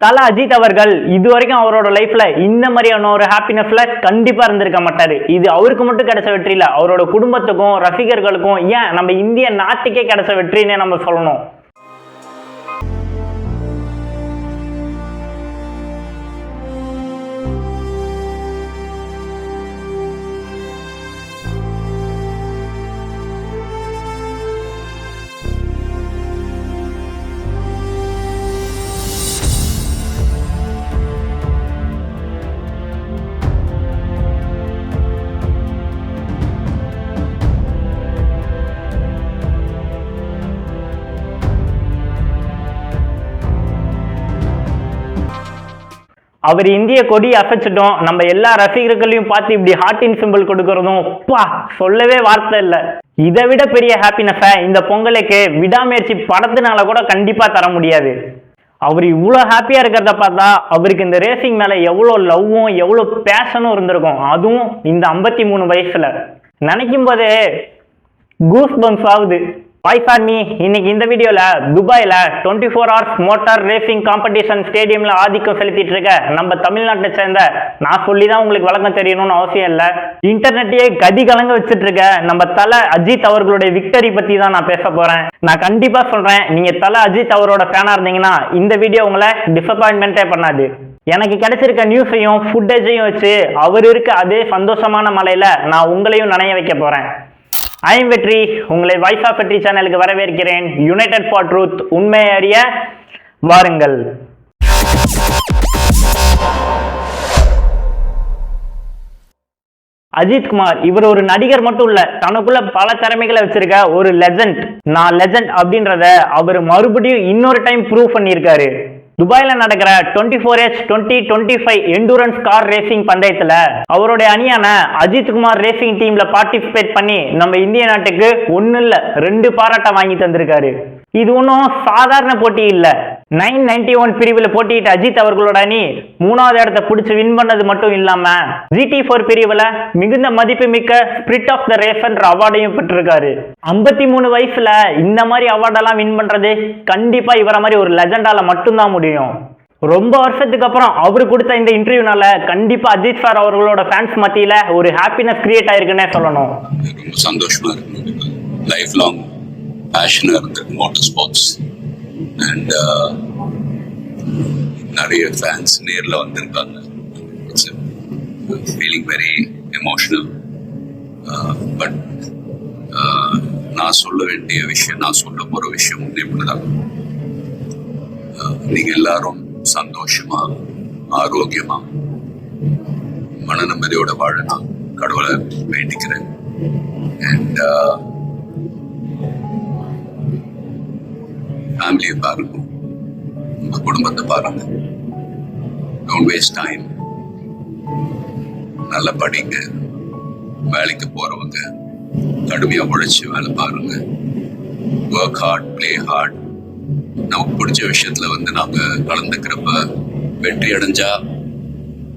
தல அஜித் அவர்கள் இது வரைக்கும் அவரோட லைஃப்ல இந்த மாதிரியான ஒரு ஹாப்பினஸ்ல கண்டிப்பா இருந்திருக்க மாட்டாரு. இது அவருக்கு மட்டும் கிடைச்ச வெற்றி இல்ல, அவரோட குடும்பத்துக்கும் ரசிகர்களுக்கும் ஏன் நம்ம இந்திய நாட்டுக்கே கிடைச்ச வெற்றின்னு நம்ம சொல்லணும். அவர் இந்திய கொடி அசைச்சிட்டோம், நம்ம எல்லா ரசிகர்களையும் பார்த்து இப்படி ஹார்ட்டின் சிம்பிள் கொடுக்கறதும் சொல்லவே வார்த்தை இல்லை. இதை விட பெரிய ஹாப்பினஸை இந்த பொங்கலுக்கு விடாமுயற்சி படத்தினால கூட கண்டிப்பா தர முடியாது. அவர் இவ்வளோ ஹாப்பியா இருக்கிறத பார்த்தா அவருக்கு இந்த ரேசிங் மேல எவ்வளோ லவ்வும் எவ்வளோ பேஷனும் இருந்திருக்கும், அதுவும் இந்த 53 வயசுல. நினைக்கும் போதே கூஸ் பம்ஸ் ஆகுது. Voice on me. இன்னைக்கு இந்த வீடியோல துபாயில 24 hours மோட்டார் ரேசிங் காம்படிஷன் ஸ்டேடியம்ல ஆதிக்கம் செலுத்திட்டு இருக்க நம்ம தமிழ்நாட்டை சேர்ந்த, நான் சொல்லிதான் உங்களுக்கு வழக்கம் தெரியணும்னு அவசியம் இல்லை, இன்டர்நெட்டையே கதி கலங்க வச்சுட்டு இருக்க நம்ம தல அஜித் அவர்களுடைய விக்டரி பத்தி தான் நான் பேச போறேன். நான் கண்டிப்பா சொல்றேன், நீங்க தல அஜித் அவரோட ஃபேனா இருந்தீங்கன்னா இந்த வீடியோ உங்களை டிசப்பாயின்மெண்டே பண்ணாது. எனக்கு கிடைச்சிருக்க நியூஸையும் ஃபுட்டேஜையும் வச்சு அவர் இருக்க அதே சந்தோஷமான மலையில நான் உங்களையும் நனைய வைக்க போறேன். ஐம் வெற்றி, உங்களை வாய்ஸ் ஆஃப் வெற்றி சேனலுக்கு வரவேற்கிறேன். யுனைடெட் ஃபார் ட்ரூத், உண்மை அறிய வாருங்கள். அஜித் குமார் இவர் ஒரு நடிகர் மட்டும் இல்ல, தனக்குள்ள பல திறமைகளை வச்சிருக்க ஒரு லெஜண்ட். நான் லெஜண்ட் அப்படின்றத அவர் மறுபடியும் இன்னொரு டைம் ப்ரூவ் பண்ணியிருக்காரு. துபாயில நடக்கிற 24H 2025 எண்டூரன்ஸ் கார் ரேசிங் பந்தயத்துல அவருடைய அணியான அஜித் குமார் ரேசிங் டீம்ல பார்ட்டிசிபேட் பண்ணி நம்ம இந்திய நாட்டுக்கு 1 இல்ல 2 பாராட்ட வாங்கி தந்திருக்காரு. இது ஒன்றும் சாதாரண போட்டி இல்ல. 991 பிரிவில் போட்டியிட்ட அஜித் அவர்களோட அணி 3வது இடத்தை பிடிச்சு வின் பண்ணது மட்டும் இல்லாம GT4 பிரிவில் மிகுந்த மதிப்பு மிக்க ஸ்பிரிட் ஆஃப் த ரேஸ் என்ற அவார்டையும் பெற்றிருக்காரு. 53 வயசுல இந்த மாதிரி அவார்டெல்லாம் வின் பண்றது கண்டிப்பா இவரை மாதிரி ஒரு லெஜண்டால மட்டும்தான் முடியும். ரொம்ப வருஷத்துக்கு அப்புறம் அவரு கொடுத்த இந்த இன்டர்வியூனால கண்டிப்பா அஜித் சார் அவர்களோட ஃபேன்ஸ் மத்தியில ஒரு ஹாப்பினஸ் கிரியேட் ஆயிருக்குன்னே சொல்லணும். ரொம்ப சந்தோஷமா இருக்கு. லைஃப் லாங் பேஷனா இருக்கு மோட்டார் ஸ்போர்ட்ஸ். அண்ட் நிறைய ஃபேன்ஸ் நேர்ல வந்திருக்காங்க. It's feeling very emotional. But நான் சொல்ல வேண்டிய விஷயம், நான் சொல்ல போற விஷயம் இப்படிதான். நீங்க எல்லாரும் சந்தோஷமா ஆரோக்கியமா மன நிம்மதியோட வாழ நான் கடவுளை வேண்டிக்கிறேன். அண்ட் ஃபேமிலியை பாருங்க, உங்க குடும்பத்தை பாருங்க. Don't waste time. நல்லா படிங்க. வேலைக்கு போறவங்க கடுமையா உழைச்சு வேலை பாருங்க. Work hard, play hard. நமக்கு பிடிச்ச விஷயத்துல நாங்க கலந்துக்கிறப்ப வெற்றி அடைஞ்சா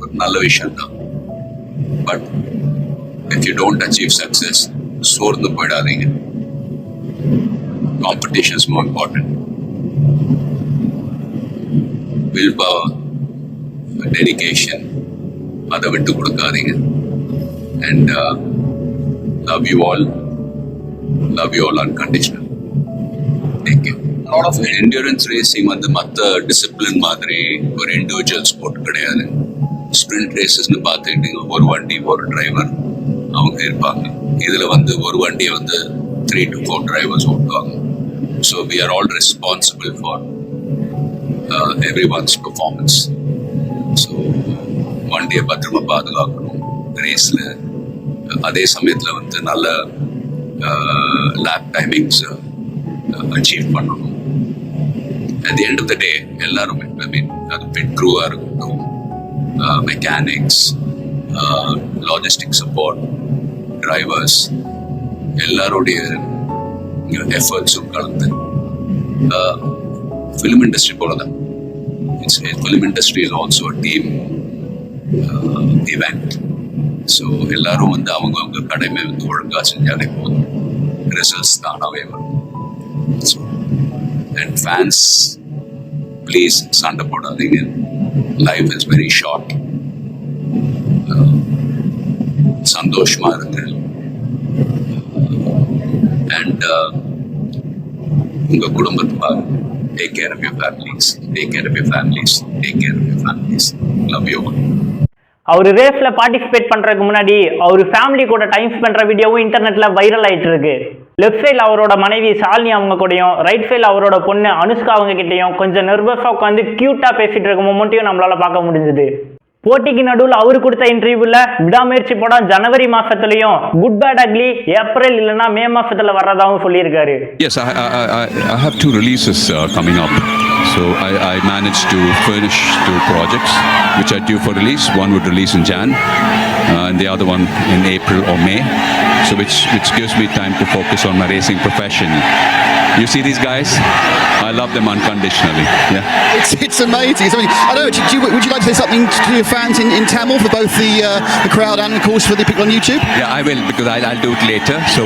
ஒரு நல்ல விஷயம் தான். But if you don't achieve success, சோர்ந்து போயிடாதீங்க. Competition is more important. Willpower, dedication, அதை விட்டு கொடுக்காதீங்க. And love you all unconditional. Thank you. A lot of endurance racing மற்ற டிசிப்ளின் மாதிரி ஒரு இண்டிவிஜுவல் ஸ்போர்ட் கிடையாது. ஸ்பிரிண்ட் ரேசஸ்னு பார்த்துக்கிட்டீங்க, ஒரு வண்டி ஒரு டிரைவர் அவங்க இருப்பாங்க. இதுல ஒரு வண்டியை 3 to 4 drivers ஓட்டுவாங்க. So we are all responsible for everyone's performance. So வண்டியை பத்திரமா பாதுகாக்கணும். ரேஸ்ல அதே சமயத்துல நல்ல லேப் டைமிங்ஸ் அச்சீவ் பண்ணணும். At the end of the day எல்லாரும் அது பிட் க்ரூவா இருக்கட்டும், மெக்கானிக்ஸ், லாஜிஸ்டிக் சப்போர்ட், டிரைவர்ஸ், எல்லாருடைய எஃபர்ட்ஸும் கலந்து ஃபிலிம் இண்டஸ்ட்ரி போலதான். Film industry is also a team event. So எல்லாரும் அவங்க கடமை ஒழுங்கா செஞ்சாலே போதும், ரிசல்ட்ஸ் தானாவே வரும். ஸோ அண்ட் ஃபேன்ஸ் ப்ளீஸ் சண்டை போடாதீங்க. Life is very short. சந்தோஷமா இருங்க. அண்ட் உங்க குடும்பத்தை பாருங்க. Take care of your families. Take care of your families. Take care of your families. Love you all. அவர் ரேஸ்ல பார்ட்டிசிபேட் பண்றதுக்கு முன்னாடி அவர் ஃபேமிலி கூட டைம் ஸ்பெண்ட் பண்ற வீடியோவும் இன்டர்நெட்ல வைரல் ஆயிட்டு இருக்கு. லெஃப்ட் சைடில் அவரோட மனைவி சாலினி அவங்க கூடயும், ரைட் சைடில் அவரோட பொண்ணு அனுஷ்கா அவங்க கிட்டையும் கொஞ்சம் நர்வஸா உட்காந்து கியூட்டா பேசிட்டு இருக்க மொமெண்ட்டையும் நம்மளால பார்க்க முடிஞ்சது. போட்டிக்கு நடுவில் அவரு கொடுத்த இன்டர்வியூல விடாமுயற்சி படம் ஜனவரி மாசத்துலயும், குட் பேட் அக்லி ஏப்ரல் இல்லைன்னா மே மாசத்துல வர்றதாகவும் சொல்லியிருக்காரு. Yes, I have 2 releases coming up. So I managed to finish 2 projects which are due for release. One would release in Jan and the other one in April or May. So which gives me time to focus on my racing profession. You see these guys? I love them unconditionally. Yeah. It's amazing. I don't know. Would you like to say something to your fans in Tamil for both the crowd and of course for the people on YouTube? Yeah, I will because I'll do it later. So.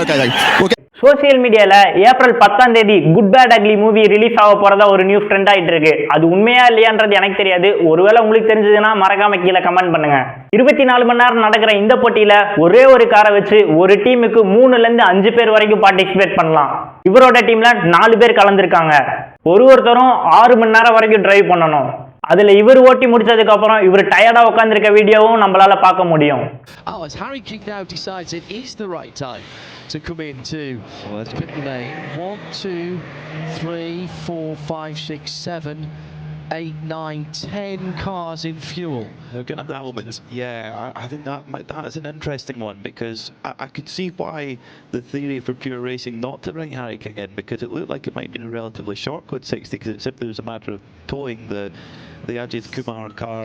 Okay, then. We'll get social மீடியால April 10 Good Bad Ugly movie release ஆக போறதா ஒரு news trend ஆயிட்டு இருக்கு. அது உண்மையா இல்லையான்றது எனக்கு தெரியாது. ஒருவேளை உங்களுக்கு தெரிஞ்சதுன்னா மறக்காம கீழே கமெண்ட் பண்ணுங்க. 24 மணி நேரம் நடக்கிற இந்த போட்டியில ஒரே ஒரு காரை வச்சு ஒரு டீமுக்கு 3ல இருந்து 5 பேர் வரைக்கும் பார்ட்டிசிபேட் பண்ணலாம். இவரோட டீம்ல 4 பேர் கலந்துருக்காங்க. ஒருத்தரும் 6 மணி நேரம் வரைக்கும் டிரைவ் பண்ணணும். அதுல இவர் ஓட்டி முடிச்சதுக்கு அப்புறம் இவர் டயர்டா உட்கார்ந்திருக்க வீடியோவும் நம்மளால பார்க்க முடியும். As Harry King now decides it is the right time to come into pit lane. 1, 2, 3, 4, 5, 6, 7, 8, 9, 10 cars in fuel. They're going to have elements. Yeah, I think that is an interesting one because I could see why the theory for pure racing not to bring Harry King in, because it looked like it might be a relatively short Code 60 because it simply was a matter of towing the Ajit Kumar car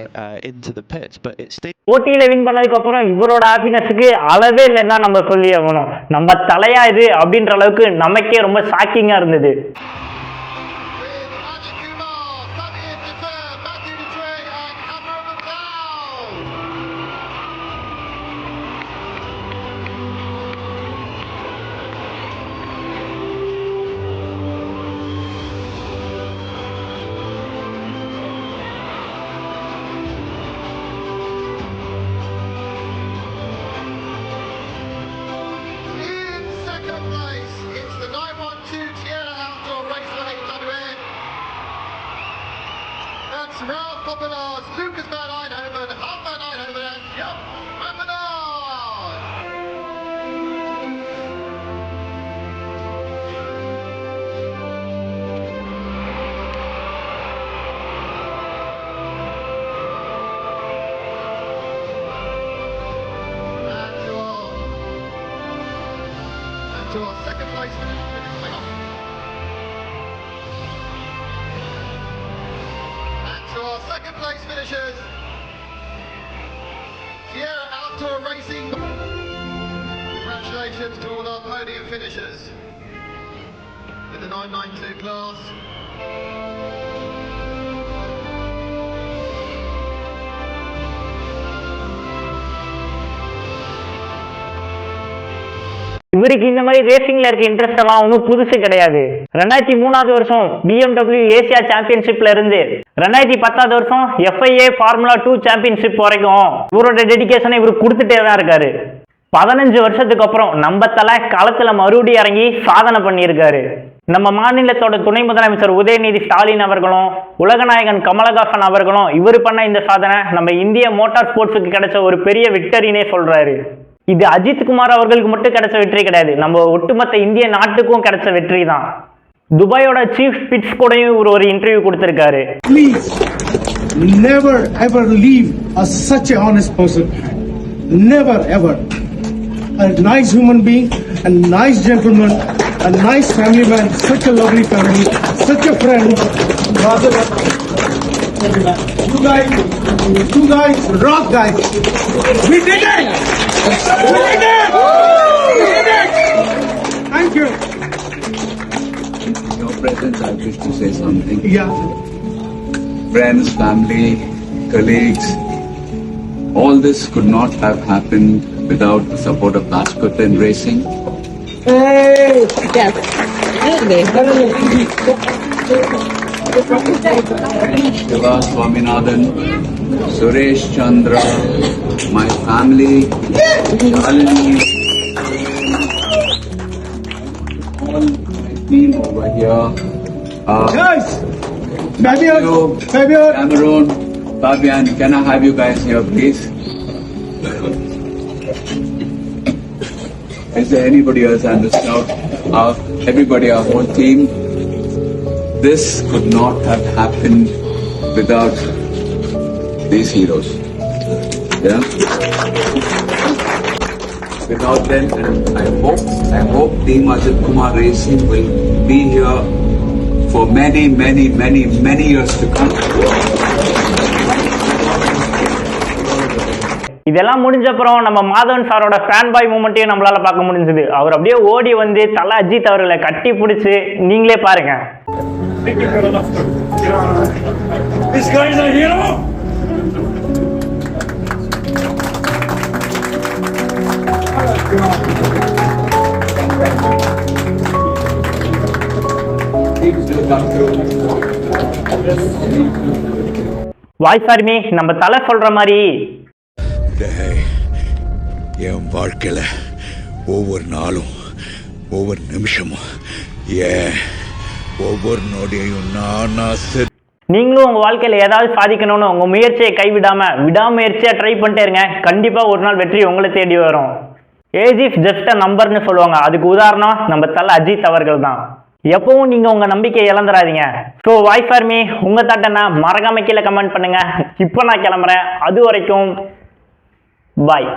into the pits, but it stayed. போட்டியில win பண்ணதுக்கு அப்புறம் இவரோட ஹாப்பினஸுக்கு அளவே இல்லைன்னா நம்ம சொல்லி ஆகணும். நம்ம தலையா இது அப்படின்ற அளவுக்கு நமக்கே ரொம்ப ஷாக்கிங்கா இருந்தது. Ralph Poppenard, Lucas Van Eindhoven, Hal Van Eindhoven, and Jan Van Menard. And to our second place finish coming up. To our second place finishers, Sierra Outdoor Racing. Congratulations to all our podium finishers in the 992 class. இவருக்கு இந்த மாதிரி ரேசிங்ல இருக்க interest எல்லாம் ஒன்றும் புதுசு கிடையாது. 2003 வருஷம் BMW Asia சாம்பியன்ஷிப்ல இருந்து 2010 வருஷம் FIA ஃபார்முலா 2 சாம்பியன்ஷிப் வரைக்கும் இவரோட டெடிகேஷனை இவர் கொடுத்துட்டே தான் இருக்காரு. 15 வருஷத்துக்கு அப்புறம் நம்ம தலை களத்துல மறுபடியும் இறங்கி சாதனை பண்ணியிருக்காரு. நம்ம மாநிலத்தோட துணை முதலமைச்சர் உதயநிதி ஸ்டாலின் அவர்களும் உலகநாயகன் கமலஹாசன் அவர்களும் இவர் பண்ண இந்த சாதனை நம்ம இந்திய மோட்டார் ஸ்போர்ட்ஸுக்கு கிடைச்ச ஒரு பெரிய விக்டரினே சொல்றாரு. இது அஜித் குமார் அவர்களுக்கு மட்டும் கிடைச்ச வெற்றி கிடையாது, நம்ம ஒட்டுமொத்த இந்திய நாட்டுக்கும் கிடைச்ச வெற்றி தான். துபாயோட சீஃப் பிட்ஸ் கூடயும் ஒரு இன்டர்வியூ கொடுத்திருக்காரு. Please never ever leave such a honest person. Never ever. A nice human being, a nice gentleman, a nice family man, such a lovely family, such a friend. You guys rock, guys. We did it! We did it! We did it! Thank you. Your presence, I wish to say something. Yeah. Friends, family, colleagues, all this could not have happened without the support of Bascotland Racing. Hey! Yes. Shiva Swaminathan, Suresh Chandra, my family, Shalini, all my team over here. Guys, Fabian, Fabian. Cameron, Fabian, can I have you guys here, please? Is there anybody else I missed out? Everybody, our whole team. This could not have happened without these heroes. Yeah. Without them, and I hope Team Ajit Kumar Racing will be here for many, many, many, many years to come. இதெல்லாம் முடிஞ்சப்புறம் நம்ம மாதவன் சாரோட fan boy மூமெண்ட்டையும் நம்மளால பார்க்க முடிஞ்சது. அவர் அப்படியே ஓடி வந்து தல அஜித் அவர்களை கட்டி பிடிச்சி நீங்களே பாருங்க. வாய்ஸ் ஆர்மி நம்ம தலை சொல்ற மாதிரி என் வாழ்க்கையில் ஒவ்வொரு நாளும் ஒவ்வொரு நிமிஷமும் ஒவ்வொரு நொடியையும் நீங்களும் உங்க வாழ்க்கையில ஏதாவது சாதிக்கணும்னு உங்க முயற்சியை விடாமுயற்சியா ட்ரை பண்ணிட்டே இருங்க. கண்டிப்பா ஒரு நாள் வெற்றி உங்களை தேடி வரும். ஏஜ் இஸ் ஜஸ்ட் அ நம்பர்னு சொல்லுவாங்க. அதுக்கு உதாரணம் நம்ம தல அஜித் அவர்கள் தான். எப்பவும் நீங்க உங்க நம்பிக்கையை இழந்துடாதீங்க. ஸோ வாய்ஸ் ஆர்மி உங்க தாட்டனா மறக்காம கீழே கமெண்ட் பண்ணுங்க. இப்போ நான் கிளம்புறேன். அது வரைக்கும் பாய்.